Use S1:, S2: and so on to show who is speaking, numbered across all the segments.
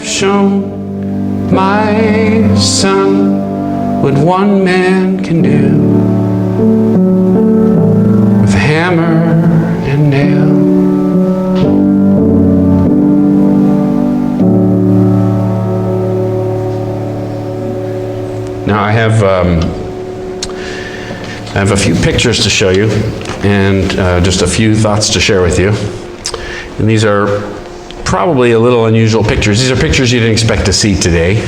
S1: shown, my son, what one man can do with hammer and nail. Now I have a few pictures to show you, and just a few thoughts to share with you. And these are probably a little unusual pictures. These are pictures you didn't expect to see today.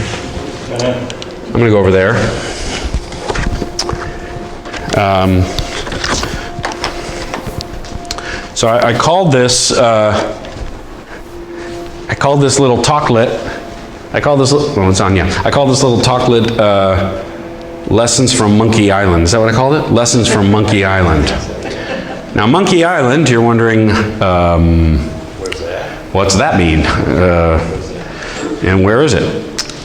S1: I'm going to go over there. So I called this little talklet. I call this little talklet Lessons from Monkey Island. Is that what I called it? Lessons from Monkey Island. Now, Monkey Island, you're wondering, what's that mean? And where is it?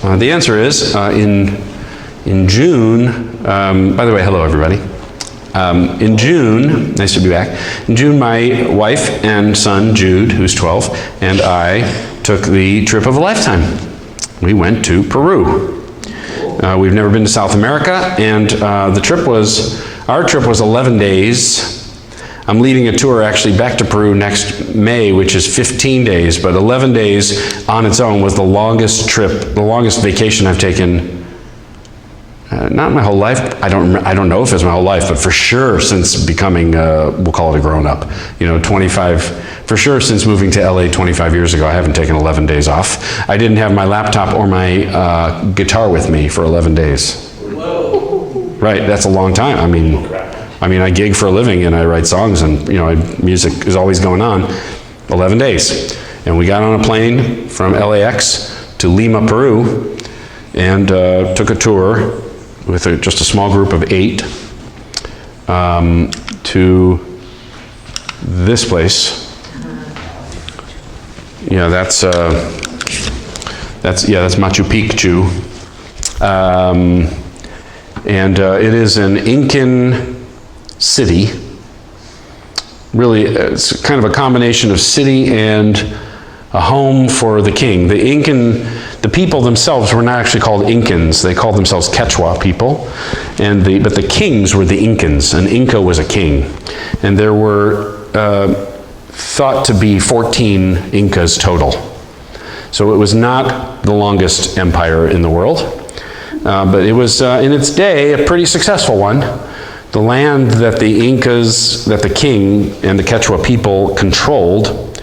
S1: The answer is in June. By the way, hello everybody. In June, nice to be back. In June, my wife and son Jude, who's 12, and I took the trip of a lifetime. We went to Peru. We've never been to South America, and our trip was 11 days. I'm leading a tour actually back to Peru next May, which is 15 days, but 11 days on its own was the longest trip, the longest vacation I've taken. Not my whole life. I don't know if it's my whole life, but for sure since becoming, we'll call it a grown-up. 25. For sure, since moving to LA 25 years ago, I haven't taken 11 days off. I didn't have my laptop or my guitar with me for 11 days. Whoa. Right, that's a long time. I mean, I gig for a living and I write songs, and music is always going on. 11 days. And we got on a plane from LAX to Lima, Peru, and took a tour with just a small group of 8 to this place. Yeah, that's Machu Picchu, and it is an Incan city. Really, it's kind of a combination of city and a home for the king. The people themselves were not actually called Incans; they called themselves Quechua people, but the kings were the Incans. An Inca was a king, and there were thought to be 14 Incas total. So it was not the longest empire in the world, but it was, in its day, a pretty successful one. The land that the Incas, that the king and the Quechua people controlled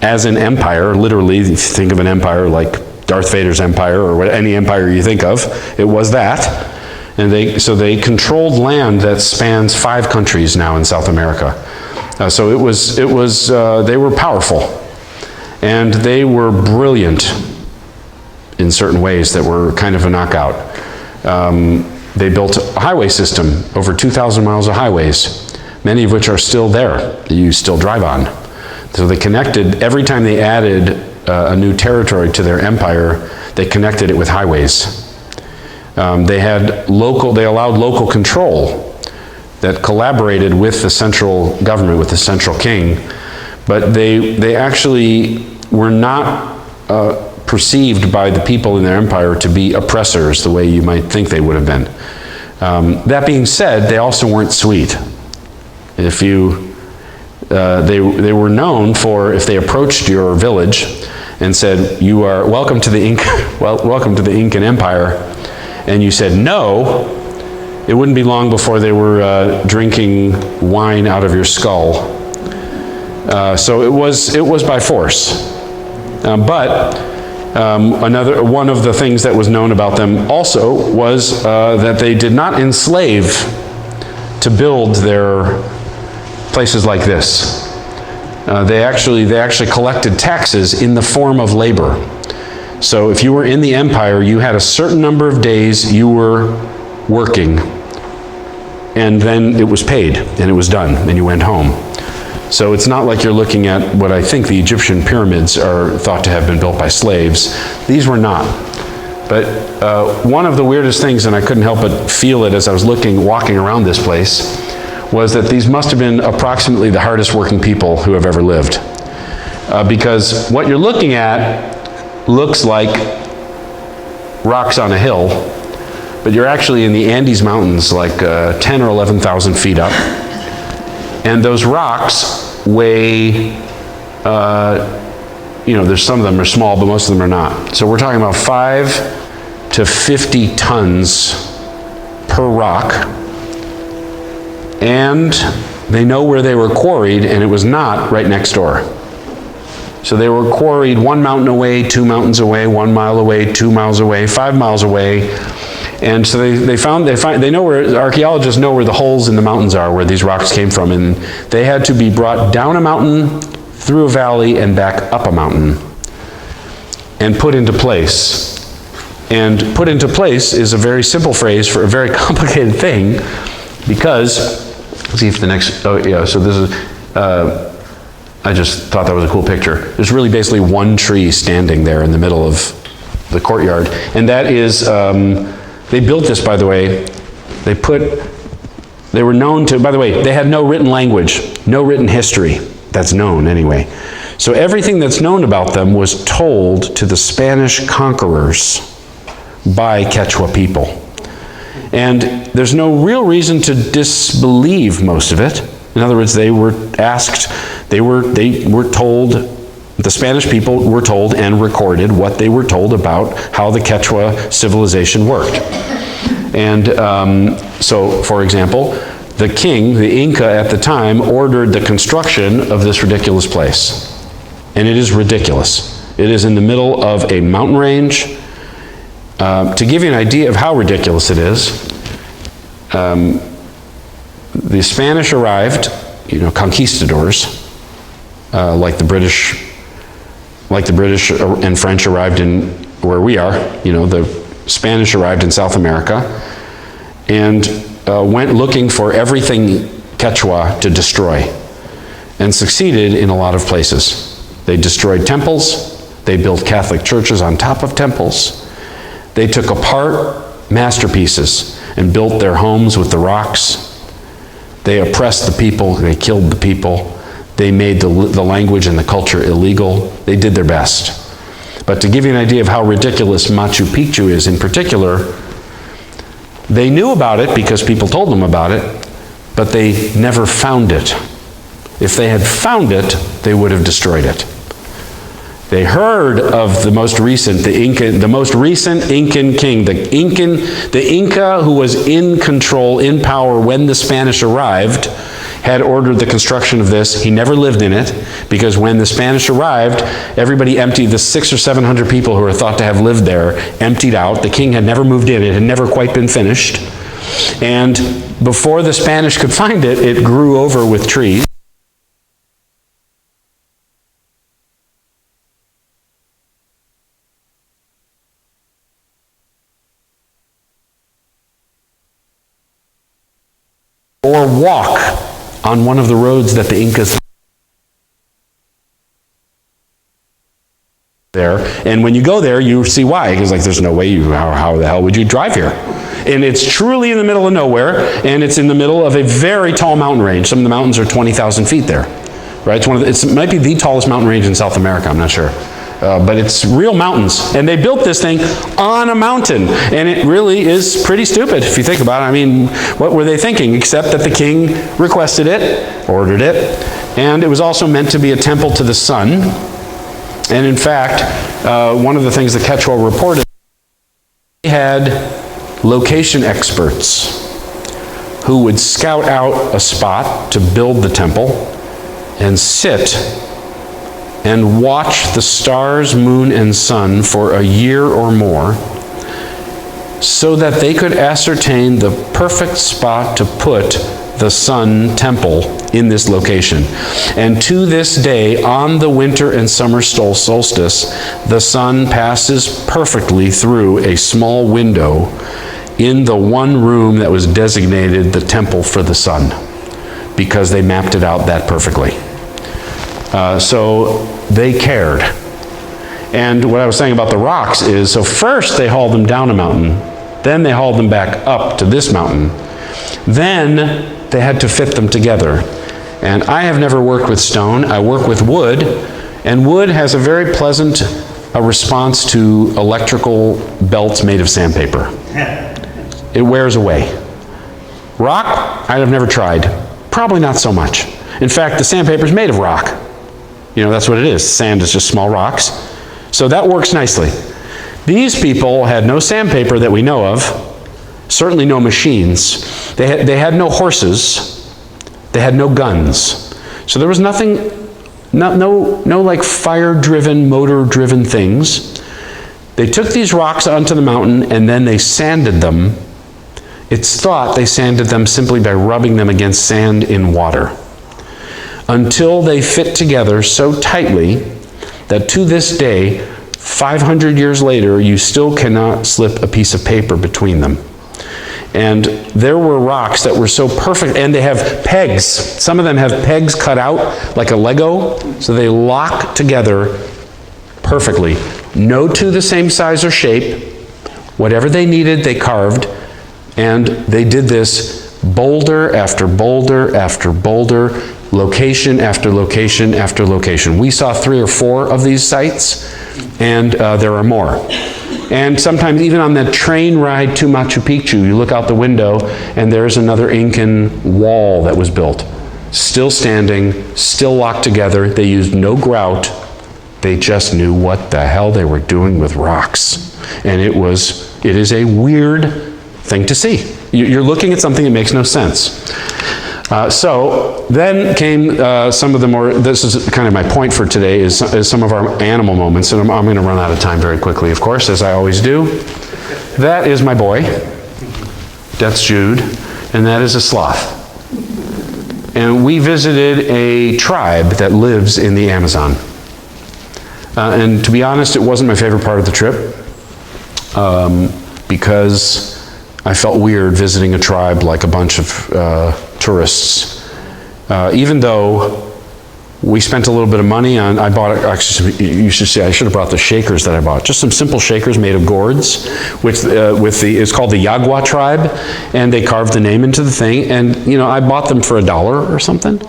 S1: as an empire, literally, if you think of an empire like Darth Vader's empire, or any empire you think of, it was that. And they controlled land that spans 5 countries now in South America. So they were powerful, and they were brilliant in certain ways that were kind of a knockout. They built a highway system, over 2,000 miles of highways, many of which are still there, that you still drive on. So they connected, every time they added a new territory to their empire, they connected it with highways. They allowed local control that collaborated with the central government, with the central king, but they actually were not perceived by the people in their empire to be oppressors the way you might think they would have been. That being said, they also weren't sweet. They were known for, if they approached your village and said, "You are welcome to the Incan Empire," and you said no, it wouldn't be long before they were drinking wine out of your skull. So it was by force. But another one of the things that was known about them also was that they did not enslave to build their places like this. They actually collected taxes in the form of labor. So if you were in the empire, you had a certain number of days you were working, and then it was paid, and it was done, and you went home. So it's not like you're looking at what I think the Egyptian pyramids are thought to have been built by slaves. These were not. But one of the weirdest things, and I couldn't help but feel it as I was walking around this place, was that these must have been approximately the hardest working people who have ever lived. Because what you're looking at looks like rocks on a hill, but you're actually in the Andes Mountains, like 10 or 11,000 feet up. And those rocks weigh, there's some of them are small, but most of them are not. So we're talking about 5 to 50 tons per rock. And they know where they were quarried, and it was not right next door. So they were quarried 1 mountain away, 2 mountains away, 1 mile away, 2 miles away, 5 miles away. And so they know where, archaeologists know where the holes in the mountains are, where these rocks came from. And they had to be brought down a mountain, through a valley, and back up a mountain, and put into place. And put into place is a very simple phrase for a very complicated thing, because, let's see if the next, oh yeah, so this is, I just thought that was a cool picture. There's really basically one tree standing there in the middle of the courtyard. And that is, they built this, by the way, they were known to, by the way, they had no written language, no written history that's known anyway. So everything that's known about them was told to the Spanish conquerors by Quechua people. And there's no real reason to disbelieve most of it. In other words, they were asked, they were told, the Spanish people were told and recorded what they were told about how the Quechua civilization worked. And so, for example, the king, the Inca at the time, ordered the construction of this ridiculous place. And it is ridiculous. It is in the middle of a mountain range. To give you an idea of how ridiculous it is, the Spanish arrived, conquistadors, like the British and French arrived in where we are. The Spanish arrived in South America and went looking for everything Quechua to destroy, and succeeded in a lot of places. They destroyed temples. They built Catholic churches on top of temples. They took apart masterpieces and built their homes with the rocks. They oppressed the people. They killed the people. They made the language and the culture illegal. They did their best. But to give you an idea of how ridiculous Machu Picchu is in particular, they knew about it because people told them about it, but they never found it. If they had found it, they would have destroyed it. They heard of the most recent Incan king, the Inca who was in control, in power when the Spanish arrived, had ordered the construction of this. He never lived in it, because when the Spanish arrived, everybody emptied, the 600 or 700 people who were thought to have lived there, emptied out. The king had never moved in. It had never quite been finished. And before the Spanish could find it, it grew over with trees. Or walk on one of the roads that the Incas there. And when you go there, you see why. Because there's no way how the hell would you drive here? And it's truly in the middle of nowhere, and it's in the middle of a very tall mountain range. Some of the mountains are 20,000 feet there. Right? It might be the tallest mountain range in South America, I'm not sure. But it's real mountains. And they built this thing on a mountain. And it really is pretty stupid if you think about it. I mean, what were they thinking? Except that the king requested it, ordered it, and it was also meant to be a temple to the sun. And in fact, one of the things the Quechua reported, they had location experts who would scout out a spot to build the temple and sit and watch the stars, moon, and sun for a year or more, so that they could ascertain the perfect spot to put the sun temple in this location. And to this day, on the winter and summer solstice, the sun passes perfectly through a small window in the one room that was designated the temple for the sun, because they mapped it out that perfectly. So they cared. And what I was saying about the rocks is, so first they hauled them down a mountain, then they hauled them back up to this mountain, then they had to fit them together. And I have never worked with stone. I work with wood, and wood has a very pleasant a response to electrical belts made of sandpaper. It wears away. Rock, I have never tried. Probably not so much. In fact, the sandpaper is made of rock. That's what it is. Sand is just small rocks. So that works nicely. These people had no sandpaper that we know of, certainly no machines. They had no horses. They had no guns. So there was nothing, no like fire-driven, motor-driven things. They took these rocks onto the mountain and then they sanded them. It's thought they sanded them simply by rubbing them against sand in water, until they fit together so tightly that to this day, 500 years later, you still cannot slip a piece of paper between them. And there were rocks that were so perfect, and they have pegs. Some of them have pegs cut out like a Lego, so they lock together perfectly. No two the same size or shape. Whatever they needed, they carved, and they did this boulder after boulder after boulder, location after location after location. We saw 3 or 4 of these sites, and there are more. And sometimes even on that train ride to Machu Picchu, you look out the window and there's another Incan wall that was built. Still standing, still locked together. They used no grout. They just knew what the hell they were doing with rocks. And it is a weird thing to see. You're looking at something that makes no sense. So then came some of the more, this is kind of my point for today, is some of our animal moments, and I'm going to run out of time very quickly, of course, as I always do. That is my boy. That's Jude, and that is a sloth. And we visited a tribe that lives in the Amazon. And to be honest, it wasn't my favorite part of the trip, because I felt weird visiting a tribe like a bunch of tourists. Even though we spent a little bit of money on, I bought, actually, you should see, I should have brought the shakers that I bought. Just some simple shakers made of gourds, it's called the Yagua tribe, and they carved the name into the thing, and I bought them for $1 or something.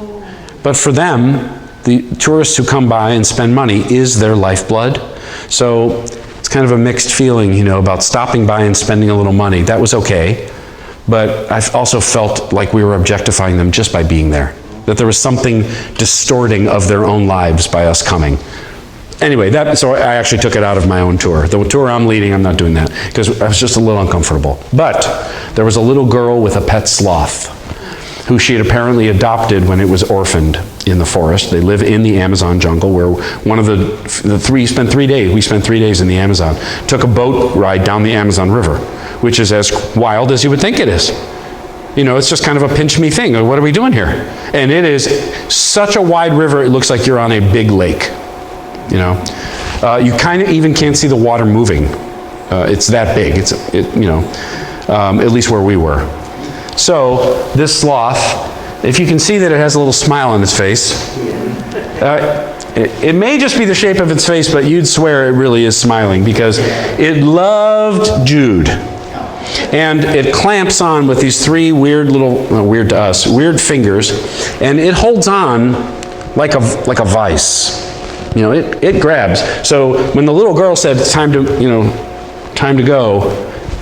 S1: But for them, the tourists who come by and spend money is their lifeblood. So it's kind of a mixed feeling, about stopping by and spending a little money. That was okay. But I also felt like we were objectifying them just by being there. That there was something distorting of their own lives by us coming. Anyway, so I actually took it out of my own tour. The tour I'm leading, I'm not doing that, because I was just a little uncomfortable. But there was a little girl with a pet sloth, who she had apparently adopted when it was orphaned in the forest. They live in the Amazon jungle, where one of the three spent 3 days. We spent 3 days in the Amazon. Took a boat ride down the Amazon River, which is as wild as you would think it is. It's just kind of a pinch me thing. What are we doing here? And it is such a wide river, it looks like you're on a big lake. You kind of even can't see the water moving. It's that big. At least where we were. So this sloth, if you can see that it has a little smile on its face, it may just be the shape of its face, but you'd swear it really is smiling, because it loved Jude. And it clamps on with these 3 weird little, weird to us, weird fingers, and it holds on like a vice. It grabs. So when the little girl said it's time to go,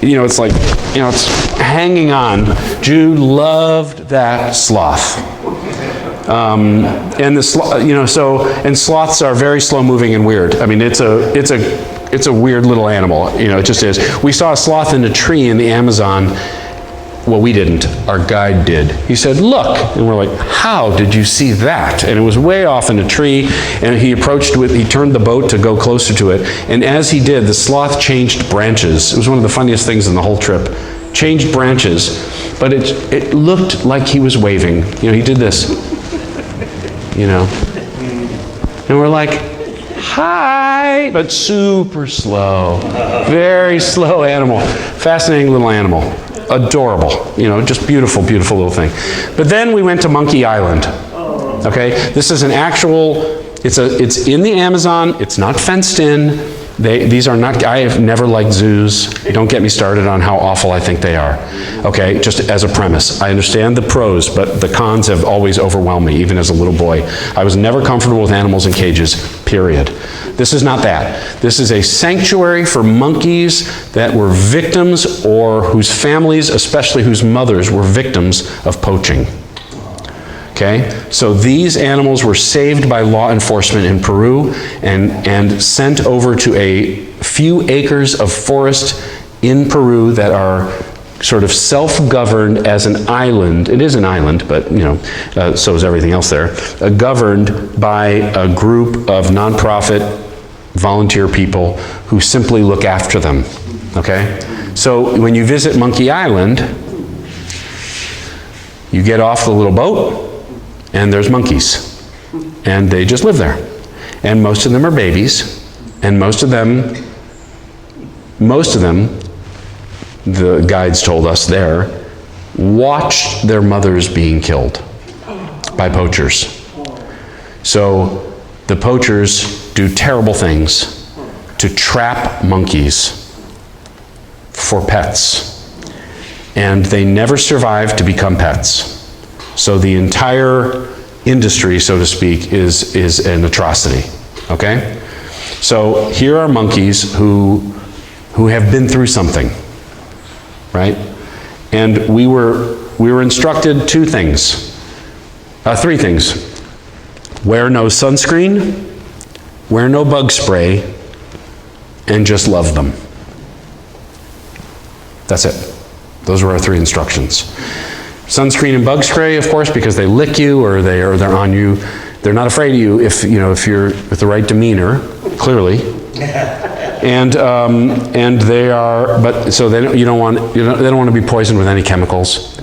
S1: it's like, it's hanging on. Jude loved that sloth. And and sloths are very slow moving and weird. I mean, it's a weird little animal. It just is. We saw a sloth in a tree in the Amazon. Well, we didn't. Our guide did. He said, "Look," and we're like, "How did you see that?" And it was way off in a tree. And he turned the boat to go closer to it. And as he did, the sloth changed branches. It was one of the funniest things in the whole trip. Changed branches, but it looked like he was waving. He did this. And we're like, "Hi," but super slow. Very slow animal. Fascinating little animal. Adorable. Just beautiful, beautiful little thing. But then we went to Monkey Island. Okay? This is an actual, it's in the Amazon. It's not fenced in. These are not, I have never liked zoos. Don't get me started on how awful I think they are. Okay, just as a premise. I understand the pros, but the cons have always overwhelmed me, even as a little boy. I was never comfortable with animals in cages, period. This is not that. This is a sanctuary for monkeys that were victims, or whose families, especially whose mothers, were victims of poaching. Okay, so these animals were saved by law enforcement in Peru and sent over to a few acres of forest in Peru that are sort of self-governed as an island. It is an island, but so is everything else there. Governed by a group of nonprofit volunteer people who simply look after them. Okay, so when you visit Monkey Island, you get off the little boat, and there's monkeys, and they just live there. And most of them are babies, and most of them, the guides told us there, watched their mothers being killed by poachers. So the poachers do terrible things to trap monkeys for pets, and they never survive to become pets. So the entire industry, so to speak, is an atrocity, okay? So here are monkeys who have been through something, right? And we were instructed three things. Wear no sunscreen, wear no bug spray, and just love them. That's it. Those were our three instructions. Sunscreen and bug spray, of course, because they lick you or they're on you. They're not afraid of you if you're with the right demeanor, clearly. And they are, but so they don't want to be poisoned with any chemicals,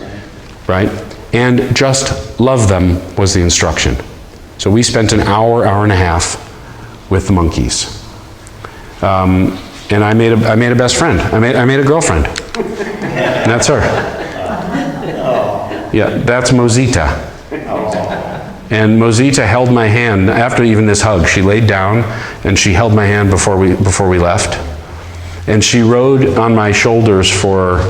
S1: right? And just love them was the instruction. So we spent an hour and a half with the monkeys, and I made a best friend. I made a girlfriend, and that's her. Yeah, that's Mosita. And Mosita held my hand after even this hug. She laid down and she held my hand before we left. And she rode on my shoulders for,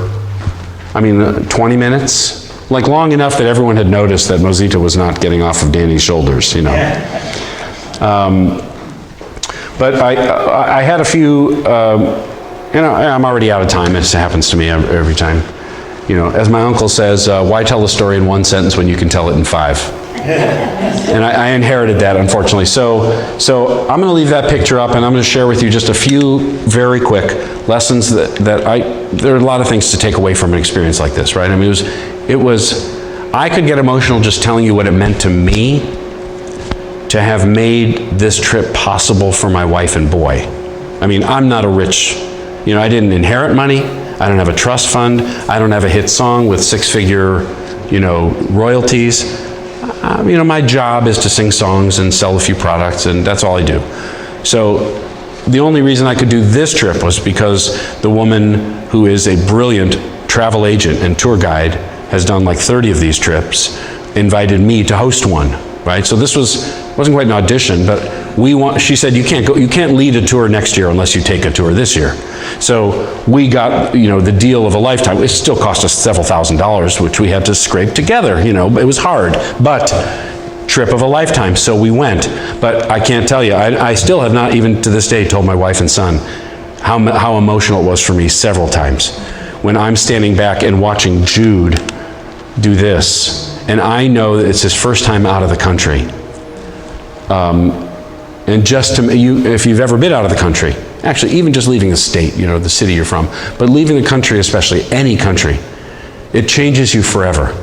S1: 20 minutes. Like long enough that everyone had noticed that Mosita was not getting off of Danny's shoulders, But I had a few, I'm already out of time. It happens to me every time. As my uncle says, why tell a story in one sentence when you can tell it in 5? And I inherited that, unfortunately. So I'm going to leave that picture up, and I'm going to share with you just a few very quick lessons there are a lot of things to take away from an experience like this, right? I could get emotional just telling you what it meant to me to have made this trip possible for my wife and boy. I'm not a rich, I didn't inherit money. I don't have a trust fund. I don't have a hit song with 6-figure, royalties. My job is to sing songs and sell a few products, and that's all I do. So the only reason I could do this trip was because the woman who is a brilliant travel agent and tour guide, has done like 30 of these trips, invited me to host one, right? So this wasn't quite an audition, but she said, you can't lead a tour next year unless you take a tour this year. So we got, the deal of a lifetime. It still cost us several $1,000s, which we had to scrape together, it was hard, but trip of a lifetime, so we went. But I can't tell you, I still have not even to this day told my wife and son how emotional it was for me several times when I'm standing back and watching Jude do this, and I know that it's his first time out of the country. And just if you've ever been out of the country, actually even just leaving the state, the city you're from, but leaving the country, especially any country, it changes you forever.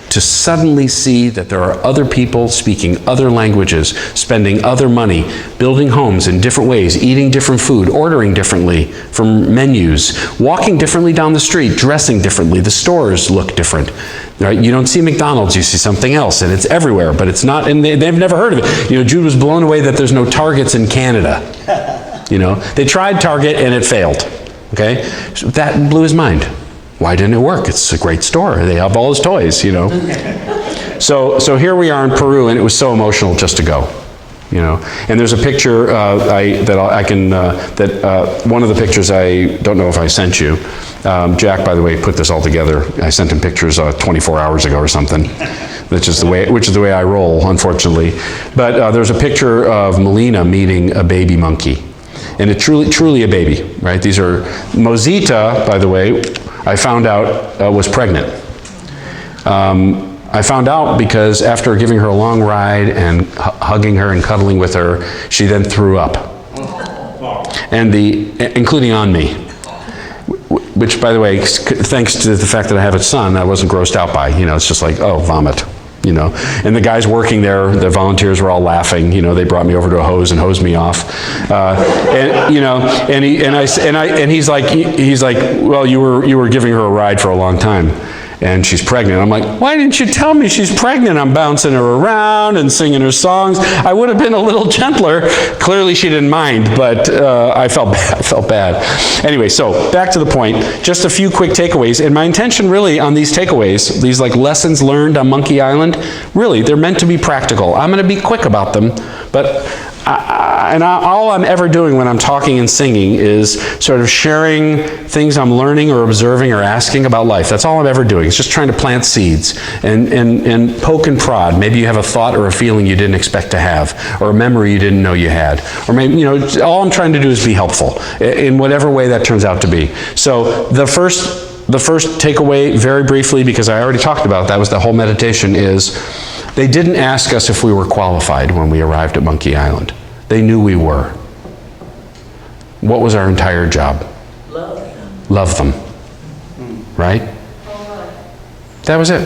S1: To suddenly see that there are other people speaking other languages, spending other money, building homes in different ways, eating different food, ordering differently from menus, walking differently down the street, dressing differently, the stores look different. Right? You don't see McDonald's, you see something else, and it's everywhere, but it's not, and they've never heard of it. Jude was blown away that there's no Targets in Canada. They tried Target and it failed, okay? So that blew his mind. Why didn't it work? It's a great store. They have all his toys, So here we are in Peru, and it was so emotional just to go. And there's a picture one of the pictures, I don't know if I sent you. Jack, by the way, put this all together. I sent him pictures 24 hours ago or something. Which is the way I roll, unfortunately. But there's a picture of Melina meeting a baby monkey. And it's truly a baby, right? These are, Mosita, by the way, I found out was pregnant. I found out because after giving her a long ride and hugging her and cuddling with her, she then threw up. And including on me. Which, by the way, thanks to the fact that I have a son, I wasn't grossed out by. It's just like, oh, vomit. And the guys working there, the volunteers were all laughing. They brought me over to a hose and hosed me off. And he's like, well, you were giving her a ride for a long time, and she's pregnant. I'm like, why didn't you tell me she's pregnant? I'm bouncing her around and singing her songs. I would have been a little gentler. Clearly, she didn't mind, but I felt bad. Anyway, so back to the point. Just a few quick takeaways. And my intention really on these takeaways, these like lessons learned on Monkey Island, really, they're meant to be practical. I'm going to be quick about them, but all I'm ever doing when I'm talking and singing is sort of sharing things I'm learning or observing or asking about life. That's all I'm ever doing. It's just trying to plant seeds and poke and prod. Maybe you have a thought or a feeling you didn't expect to have, or a memory you didn't know you had. Or maybe, all I'm trying to do is be helpful in whatever way that turns out to be. So the first takeaway, very briefly, because I already talked about that, was the whole meditation, is they didn't ask us if we were qualified when we arrived at Monkey Island. They knew we were. What was our entire job? Love them. Right? That was it.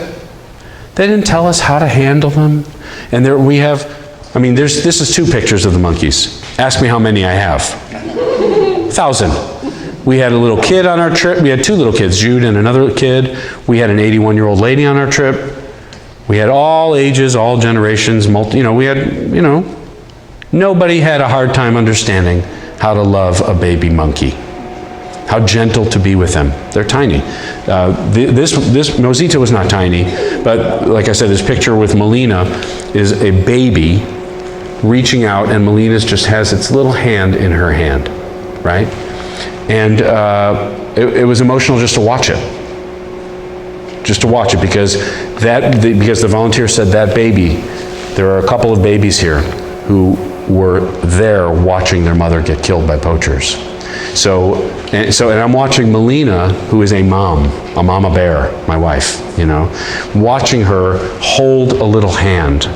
S1: They didn't tell us how to handle them. And this is 2 pictures of the monkeys. Ask me how many I have. 1,000. We had a little kid on our trip. We had 2 little kids, Jude and another kid. We had an 81-year-old lady on our trip. We had all ages, all generations, nobody had a hard time understanding how to love a baby monkey. How gentle to be with them. They're tiny. This Mosita was not tiny, but like I said, this picture with Melina is a baby reaching out, and Melina just has its little hand in her hand, right? And it was emotional just to watch it. Just to watch it, because the volunteer said that baby, there are a couple of babies here who were there watching their mother get killed by poachers. And I'm watching Melina, who is a mama bear, my wife, watching her hold a little hand,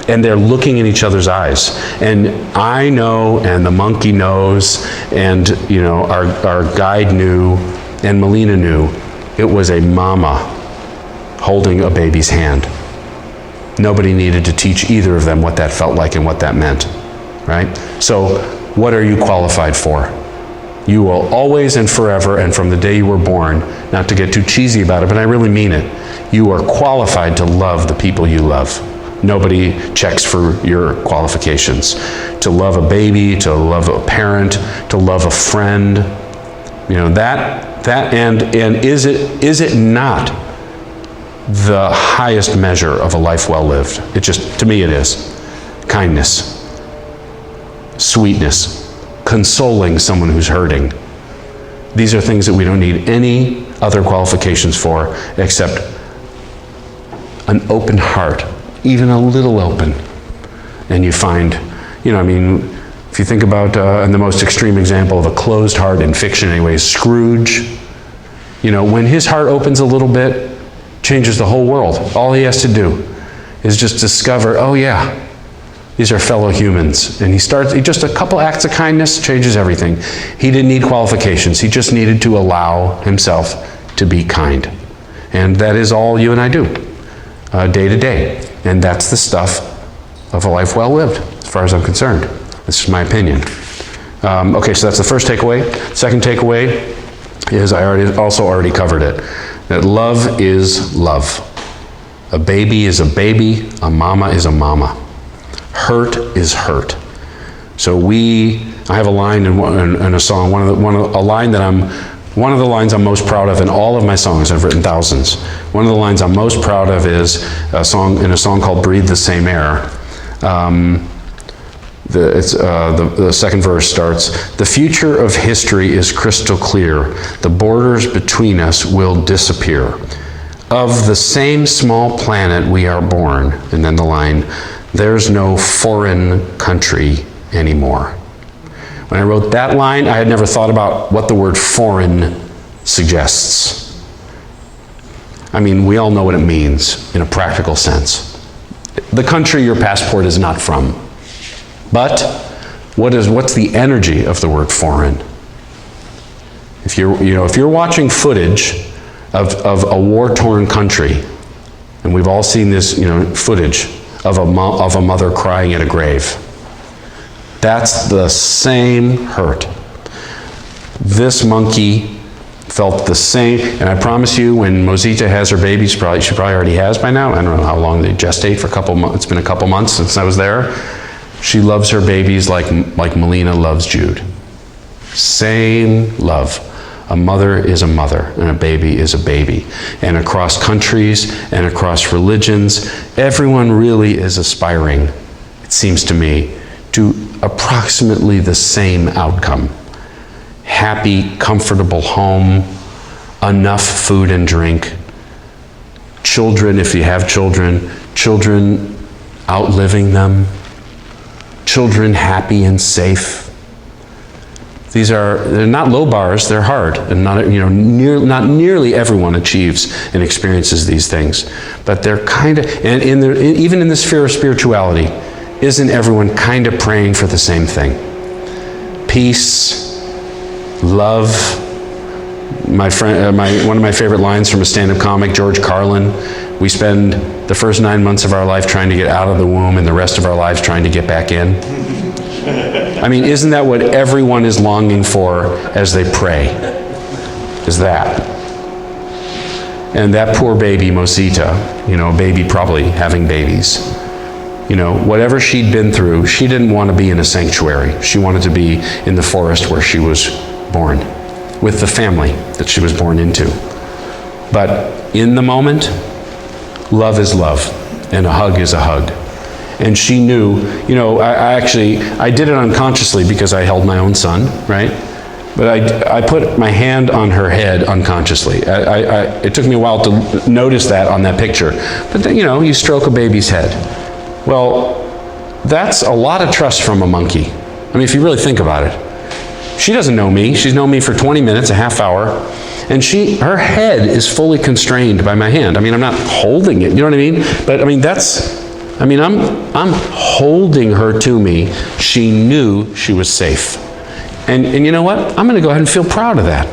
S1: and they're looking in each other's eyes. And I know, and the monkey knows, and our guide knew, and Melina knew, it was a mama holding a baby's hand. Nobody needed to teach either of them what that felt like and what that meant, right? So what are you qualified for? You will always and forever, and from the day you were born, not to get too cheesy about it, but I really mean it, you are qualified to love the people you love. Nobody checks for your qualifications. To love a baby, to love a parent, to love a friend, and is it not the highest measure of a life well lived? To me it is. Kindness, sweetness, consoling someone who's hurting. These are things that we don't need any other qualifications for except an open heart, even a little open. And you find, if you think about, and the most extreme example of a closed heart in fiction anyway, is Scrooge. When his heart opens a little bit, changes the whole world. All he has to do is just discover, oh yeah, these are fellow humans. And just a couple acts of kindness changes everything. He didn't need qualifications. He just needed to allow himself to be kind. And that is all you and I do, day to day. And that's the stuff of a life well lived, as far as I'm concerned. This is my opinion. Okay, so that's the first takeaway. Second takeaway is, I already covered it, that love is love. A baby is a baby, a mama is a mama. Hurt is hurt. So I have a line in a song, one of the lines I'm most proud of in all of my songs. I've written thousands. One of the lines I'm most proud of is in a song called "Breathe the Same Air." The second verse starts, "The future of history is crystal clear. The borders between us will disappear. Of the same small planet we are born." And then the line, "There's no foreign country anymore." When I wrote that line, I had never thought about what the word foreign suggests. I mean, we all know what it means in a practical sense. The country your passport is not from. But what's the energy of the word foreign? If you're watching footage of a war-torn country, and we've all seen this, footage of a mother crying at a grave, that's the same hurt. This monkey felt the same, and I promise you, when Mosita has her babies, she probably already has by now. I don't know how long they gestate, for a couple months. It's been a couple months since I was there. She loves her babies like Melina loves Jude. Same love. A mother is a mother, and a baby is a baby. And across countries and across religions, everyone really is aspiring, it seems to me, to approximately the same outcome. Happy, comfortable home, enough food and drink, children, if you have children outliving them, children happy and safe. They're not low bars, they're hard, and not nearly everyone achieves and experiences these things. But they're kind of, and even in the sphere of spirituality, isn't everyone kind of praying for the same thing? Peace, love. My friend, one of my favorite lines from a stand-up comic, George Carlin: "We spend the first 9 months of our life trying to get out of the womb, and the rest of our lives trying to get back in." I mean, isn't that what everyone is longing for as they pray? Is that? And that poor baby, Mosita, a baby probably having babies, whatever she'd been through, she didn't want to be in a sanctuary. She wanted to be in the forest where she was born, with the family that she was born into. But in the moment, love is love, and a hug is a hug. And she knew, I did it unconsciously because I held my own son, right? But I put my hand on her head unconsciously. It took me a while to notice that on that picture. But then, you stroke a baby's head. Well, that's a lot of trust from a monkey. I mean, if you really think about it. She doesn't know me. She's known me for 20 minutes, a half hour. And her head is fully constrained by my hand. I mean, I'm not holding it, you know what I mean? But I mean, I'm holding her to me. She knew she was safe. And you know what? I'm going to go ahead and feel proud of that.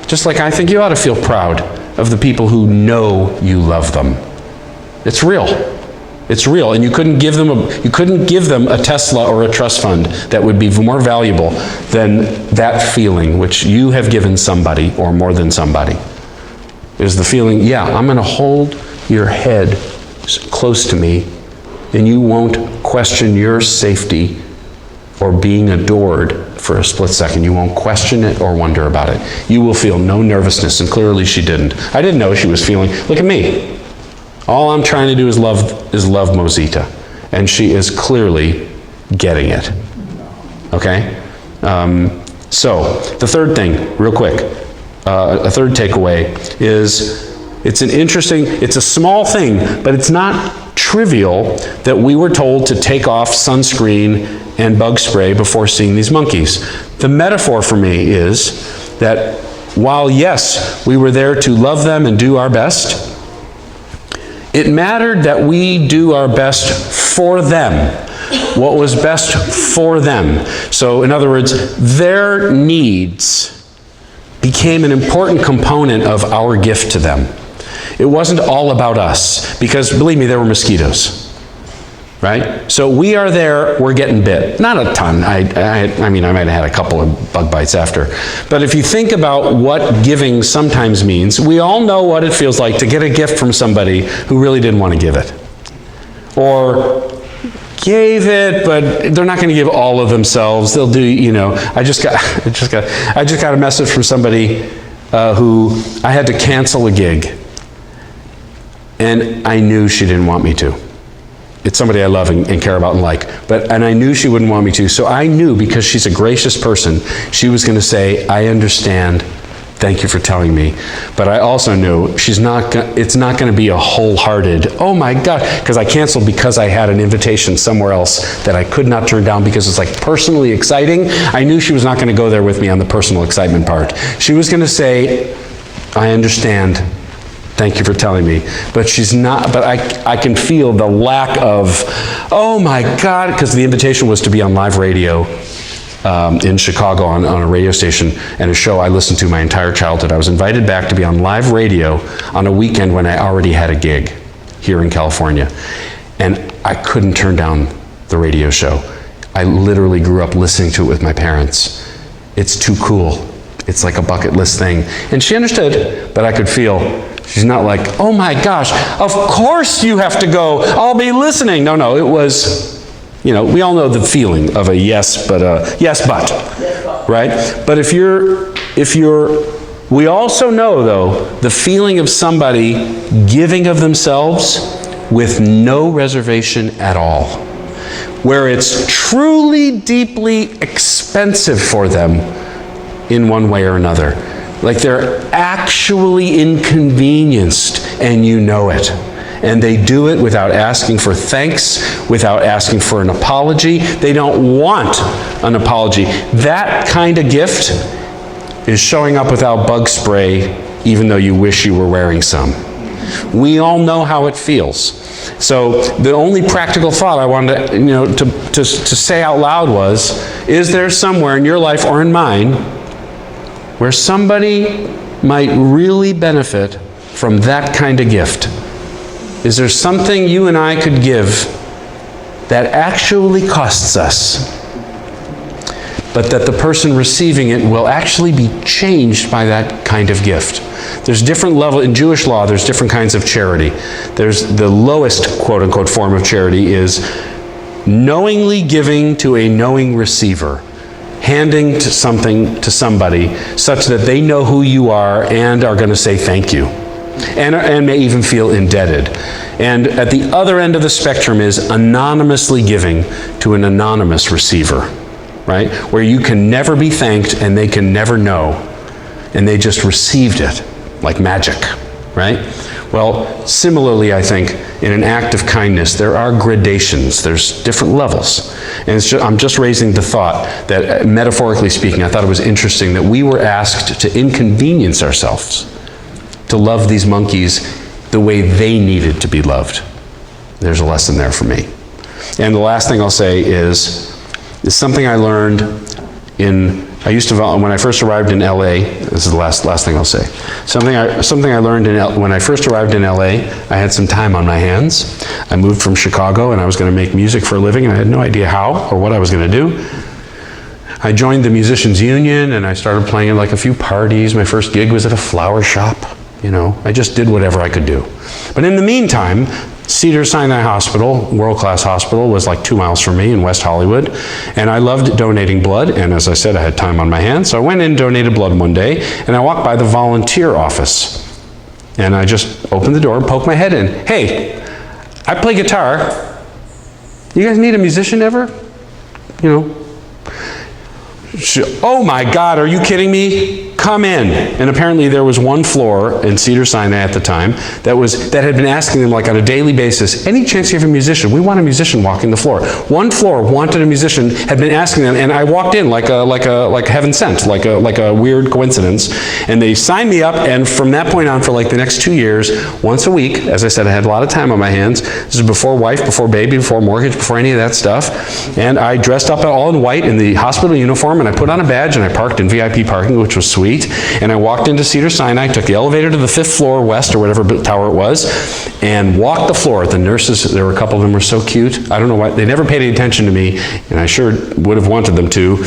S1: Just like I think you ought to feel proud of the people who know you love them. It's real. It's real, and you couldn't give them a Tesla or a trust fund that would be more valuable than that feeling which you have given somebody, or more than somebody. Is the feeling, yeah, I'm going to hold your head close to me, and you won't question your safety or being adored for a split second. You won't question it or wonder about it. You will feel no nervousness, and clearly she didn't. I didn't know she was feeling, look at me. All I'm trying to do is love Mosita, and she is clearly getting it. Okay? So, the third thing, real quick, a third takeaway is, it's a small thing, but it's not trivial that we were told to take off sunscreen and bug spray before seeing these monkeys. The metaphor for me is that while, yes, we were there to love them and do our best, it mattered that we do our best for them, what was best for them. So, in other words, their needs became an important component of our gift to them. It wasn't all about us, because believe me, there were mosquitoes, right? So we are there, we're getting bit. Not a ton. I mean, I might have had a couple of bug bites after. But if you think about what giving sometimes means, we all know what it feels like to get a gift from somebody who really didn't want to give it. Or gave it, but they're not going to give all of themselves. They'll do, I just got a message from somebody who I had to cancel a gig. And I knew she didn't want me to. it's somebody I love and care about and like. And I knew she wouldn't want me to, so I knew, because she's a gracious person, she was going to say, I understand, thank you for telling me. But I also knew it's not going to be a wholehearted, oh my God, because I canceled because I had an invitation somewhere else that I could not turn down because it's like personally exciting. I knew she was not going to go there with me on the personal excitement part. She was going to say, I understand, thank you for telling me. But she's not, but I can feel the lack of, oh my God, because the invitation was to be on live radio in Chicago on a radio station and a show I listened to my entire childhood. I was invited back to be on live radio on a weekend when I already had a gig here in California. And I couldn't turn down the radio show. I literally grew up listening to it with my parents. It's too cool. It's like a bucket list thing. And she understood, but I could feel, she's not like, oh my gosh, of course you have to go. I'll be listening. No, it was, we all know the feeling of a yes, but, right? But we also know though, the feeling of somebody giving of themselves with no reservation at all, where it's truly, deeply expensive for them in one way or another. Like they're actually inconvenienced and you know it. And they do it without asking for thanks, without asking for an apology. They don't want an apology. That kind of gift is showing up without bug spray, even though you wish you were wearing some. We all know how it feels. So the only practical thought I wanted to say out loud was, is there somewhere in your life or in mine where somebody might really benefit from that kind of gift? Is there something you and I could give that actually costs us, but that the person receiving it will actually be changed by that kind of gift? There's different levels. In Jewish law, there's different kinds of charity. There's the lowest, quote-unquote, form of charity is knowingly giving to a knowing receiver. Handing something to somebody such that they know who you are and are going to say thank you. And may even feel indebted. And at the other end of the spectrum is anonymously giving to an anonymous receiver, right? Where you can never be thanked and they can never know. And they just received it like magic, right? Well, similarly, I think, in an act of kindness, there are gradations. There's different levels. And I'm just raising the thought that, metaphorically speaking, I thought it was interesting that we were asked to inconvenience ourselves to love these monkeys the way they needed to be loved. There's a lesson there for me. And the last thing I'll say is something I learned when I first arrived in LA. This is the last thing I'll say. Something I learned when I first arrived in LA. I had some time on my hands. I moved from Chicago and I was going to make music for a living and I had no idea how or what I was going to do. I joined the Musicians Union and I started playing at like a few parties. My first gig was at a flower shop. I just did whatever I could do. But in the meantime, Cedars-Sinai Hospital, world-class hospital, was like 2 miles from me in West Hollywood. And I loved donating blood. And as I said, I had time on my hands. So I went in and donated blood one day. And I walked by the volunteer office. And I just opened the door and poked my head in. Hey, I play guitar. You guys need a musician ever? Oh my God, are you kidding me? Come in. And apparently there was one floor in Cedars-Sinai at the time that had been asking them like on a daily basis, any chance you have a musician? We want a musician walking the floor. One floor wanted a musician, had been asking them, and I walked in like heaven sent, like a weird coincidence. And they signed me up, and from that point on for like the next 2 years, once a week, as I said, I had a lot of time on my hands. This is before wife, before baby, before mortgage, before any of that stuff. And I dressed up all in white in the hospital uniform, and I put on a badge, and I parked in VIP parking, which was sweet. And I walked into Cedars-Sinai, took the elevator to the 5th floor west or whatever tower it was, and walked the floor. The nurses, there were a couple of them were so cute. I don't know why, they never paid any attention to me, and I sure would have wanted them to,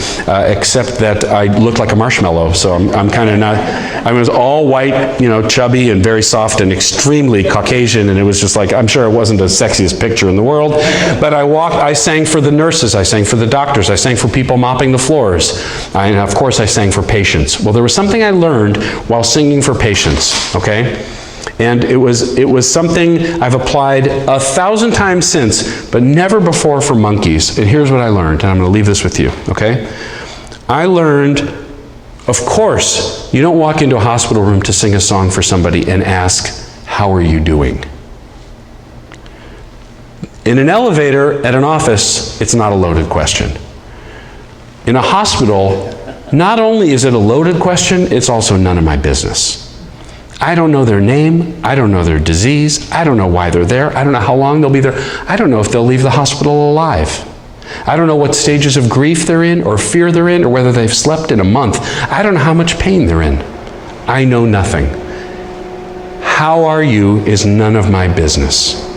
S1: except that I looked like a marshmallow. So I'm kind of not, I was all white, chubby and very soft and extremely Caucasian, and it was just like, I'm sure it wasn't the sexiest picture in the world, but I sang for the nurses, I sang for the doctors, I sang for people mopping the floors, and of course I sang for patients. Well, there was something I learned while singing for patients, okay? And it was something I've applied 1,000 times since, but never before for monkeys. And here's what I learned, and I'm going to leave this with you, okay? I learned, of course, you don't walk into a hospital room to sing a song for somebody and ask, how are you doing? In an elevator at an office, it's not a loaded question. In a hospital, not only is it a loaded question, it's also none of my business. I don't know their name, I don't know their disease, I don't know why they're there, I don't know how long they'll be there, I don't know if they'll leave the hospital alive. I don't know what stages of grief they're in, or fear they're in, or whether they've slept in a month. I don't know how much pain they're in. I know nothing. How are you is none of my business.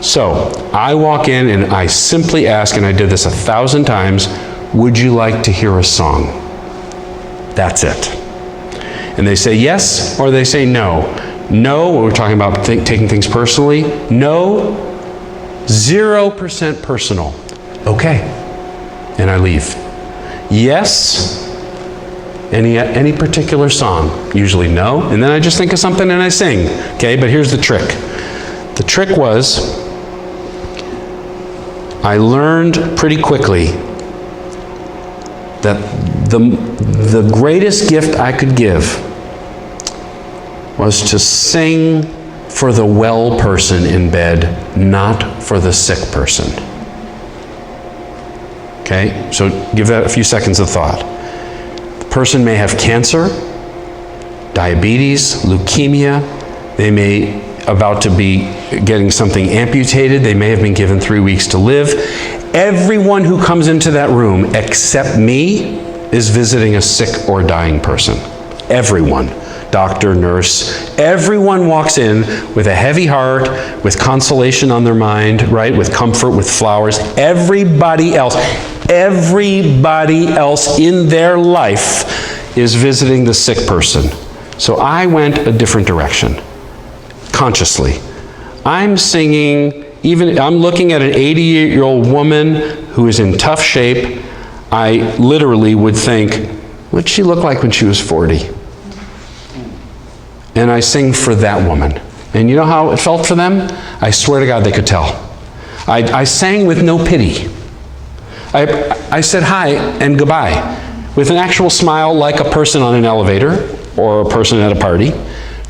S1: So, I walk in and I simply ask, and I did this 1,000 times, would you like to hear a song? That's it. And they say yes, or they say no. No, we're talking about taking things personally. No, 0% personal. Okay. And I leave. Yes, any particular song? Usually no. And then I just think of something and I sing. Okay, but here's the trick. The trick was, I learned pretty quickly that the greatest gift I could give was to sing for the well person in bed, not for the sick person. Okay, so give that a few seconds of thought. The person may have cancer, diabetes, leukemia, they may about to be getting something amputated, they may have been given 3 weeks to live. Everyone who comes into that room, except me, is visiting a sick or dying person. Everyone. Doctor, nurse, everyone walks in with a heavy heart, with consolation on their mind, right? With comfort, with flowers. Everybody else in their life is visiting the sick person. So I went a different direction, consciously. I'm singing, I'm looking at an 80-year-old woman who is in tough shape. I literally would think, what'd she look like when she was 40? And I sing for that woman. And you know how it felt for them? I swear to God they could tell. I sang with no pity. I said hi and goodbye with an actual smile, like a person on an elevator or a person at a party,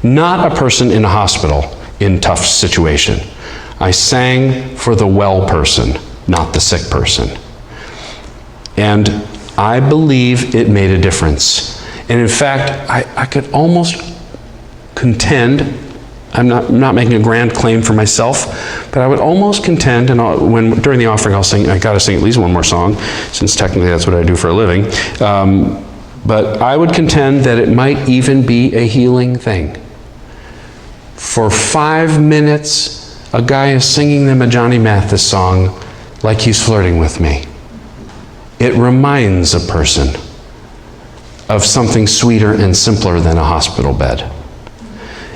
S1: not a person in a hospital in tough situation. I sang for the well person, not the sick person. And I believe it made a difference. And in fact, I could almost contend, I'm not making a grand claim for myself, but I would almost contend, and during the offering I'll sing, I gotta sing at least one more song, since technically that's what I do for a living, but I would contend that it might even be a healing thing. For 5 minutes, a guy is singing them a Johnny Mathis song like he's flirting with me. It reminds a person of something sweeter and simpler than a hospital bed.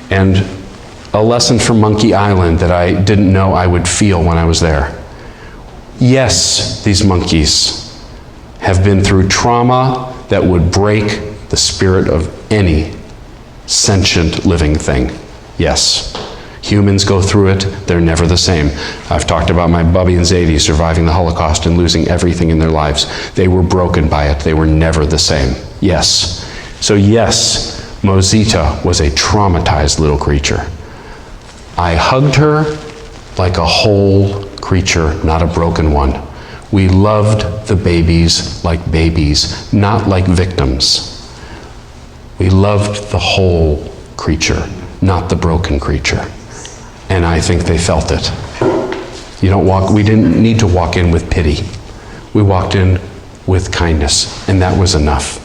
S1: And a lesson from Monkey Island that I didn't know I would feel when I was there. Yes, these monkeys have been through trauma that would break the spirit of any sentient living thing. Yes. Humans go through it, they're never the same. I've talked about my Bubby and Zadie surviving the Holocaust and losing everything in their lives. They were broken by it, they were never the same. Yes. So yes, Mosita was a traumatized little creature. I hugged her like a whole creature, not a broken one. We loved the babies like babies, not like victims. We loved the whole creature, not the broken creature. And I think they felt it. We didn't need to walk in with pity. We walked in with kindness, and that was enough.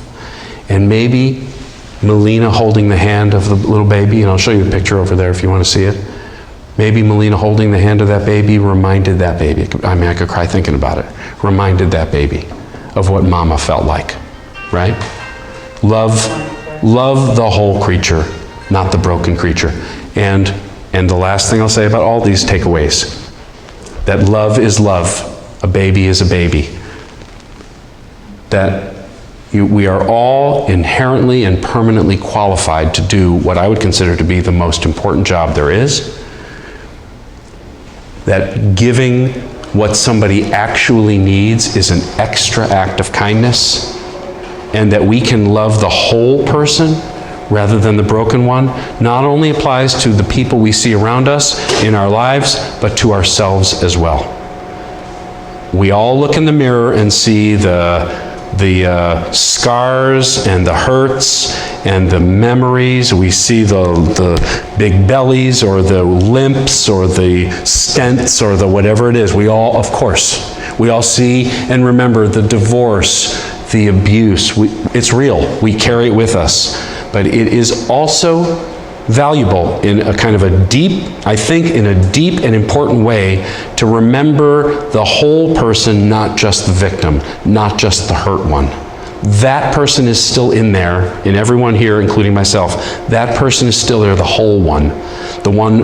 S1: And maybe Melina holding the hand of the little baby, and I'll show you a picture over there if you want to see it. Maybe Melina holding the hand of that baby reminded that baby, I could cry thinking about it, reminded that baby of what Mama felt like, right? Love the whole creature, not the broken creature. And the last thing I'll say about all these takeaways, that love is love, a baby is a baby. That we are all inherently and permanently qualified to do what I would consider to be the most important job there is. That giving what somebody actually needs is an extra act of kindness, and that we can love the whole person rather than the broken one, not only applies to the people we see around us in our lives, but to ourselves as well. We all look in the mirror and see the scars and the hurts and the memories. We see the big bellies or the limps or the stents or the whatever it is. We all, of course, we all see and remember the divorce, the abuse. It's real. We carry it with us. But it is also valuable in a kind of a deep, I think in a deep and important way, to remember the whole person, not just the victim, not just the hurt one. That person is still in there, in everyone here, including myself. That person is still there, the whole one. The one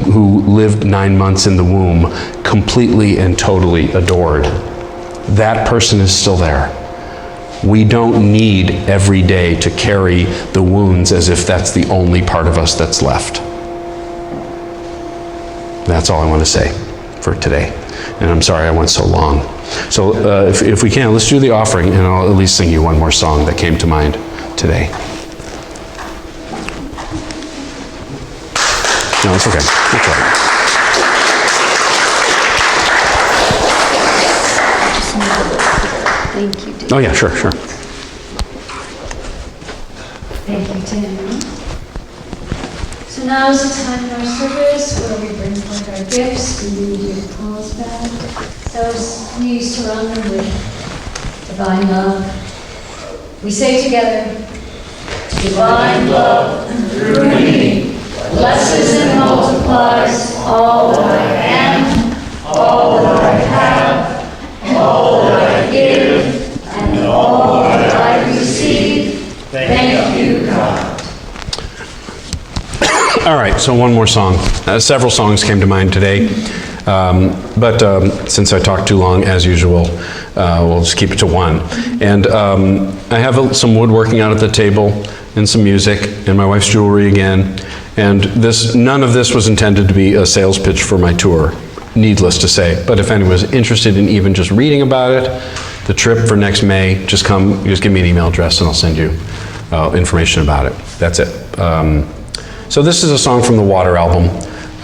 S1: who lived 9 months in the womb, completely and totally adored. That person is still there. We don't need every day to carry the wounds as if that's the only part of us that's left. That's all I want to say for today. And I'm sorry I went so long. So if we can, let's do the offering, and I'll at least sing you one more song that came to mind today. No, it's okay. It's all right.
S2: Thank you, Tim.
S1: Oh yeah, sure.
S2: Thank you, Tim. So now is the time in our service where we bring forth our gifts. We lead you to Paul's back. So as we surround them with divine love, we say together, divine love through me blesses and multiplies all that I am, all that I have, all that I give, and all that I receive. Thank you, God.
S1: All right, so one more song. Several songs came to mind today, but since I talked too long, as usual, we'll just keep it to one. And I have some woodworking out at the table, and some music, and my wife's jewelry again. And none of this was intended to be a sales pitch for my tour, needless to say. But if anyone's interested in even just reading about it, the trip for next May, just give me an email address and I'll send you information about it. That's it. So this is a song from the Water album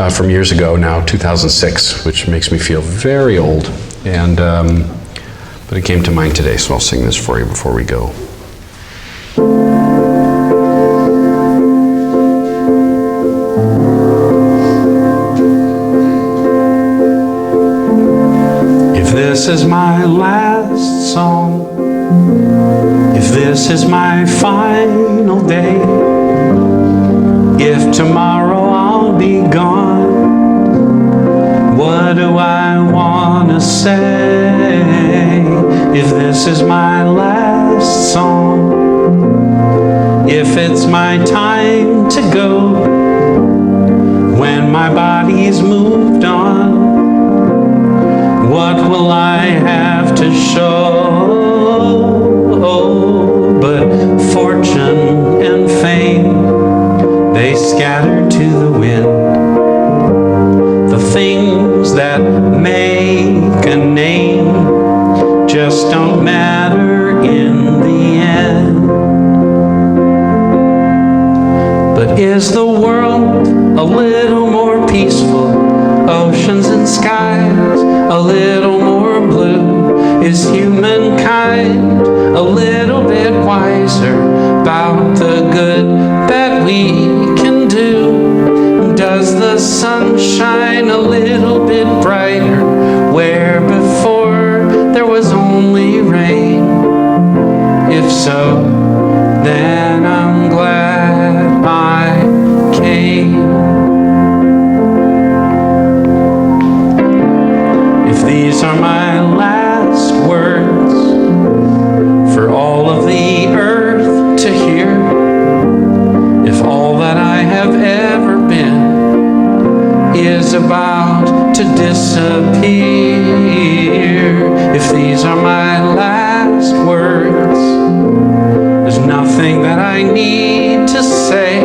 S1: from years ago now, 2006, which makes me feel very old. And but it came to mind today, so I'll sing this for you before we go. This is my last song, if this is my final day, if tomorrow I'll be gone, what do I want to say? If this is my last song, if it's my time to go, when my body's moved on, what will I have to show? But fortune and fame, they scatter to the wind. The things that make a name just don't matter in the end. But is the world a little more peaceful? Oceans and skies a little more blue? Is humankind a little bit wiser about the good that we can do? Does the sun shine a little bit brighter where before there was only rain? If so, then I'm glad I came. These are my last words for all of the earth to hear. If all that I have ever been is about to disappear, if these are my last words, there's nothing that I need to say.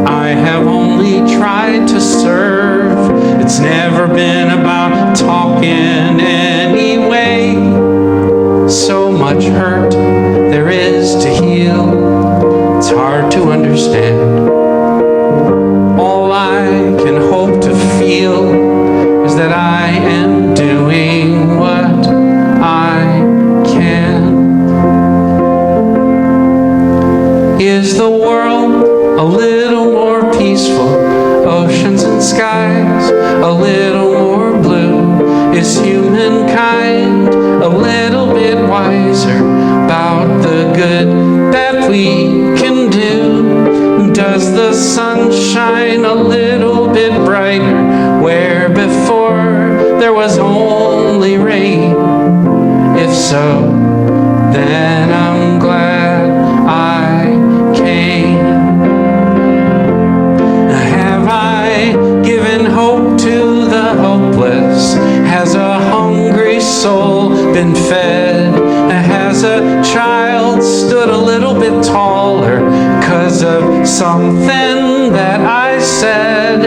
S1: I have only tried to serve. It's never been about talking been fed? Has a child stood a little bit taller 'cause of something that I said?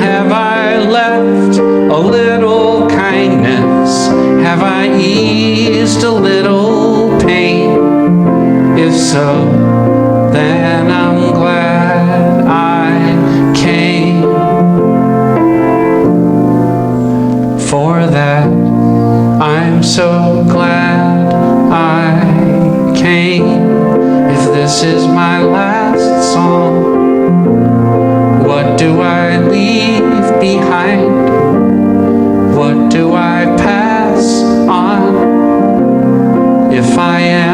S1: Have I left a little kindness? Have I eased a little pain? If so, then I'm glad I came. For that, I'm so glad I came. If this is my last song, what do I leave behind? What do I pass on? If I am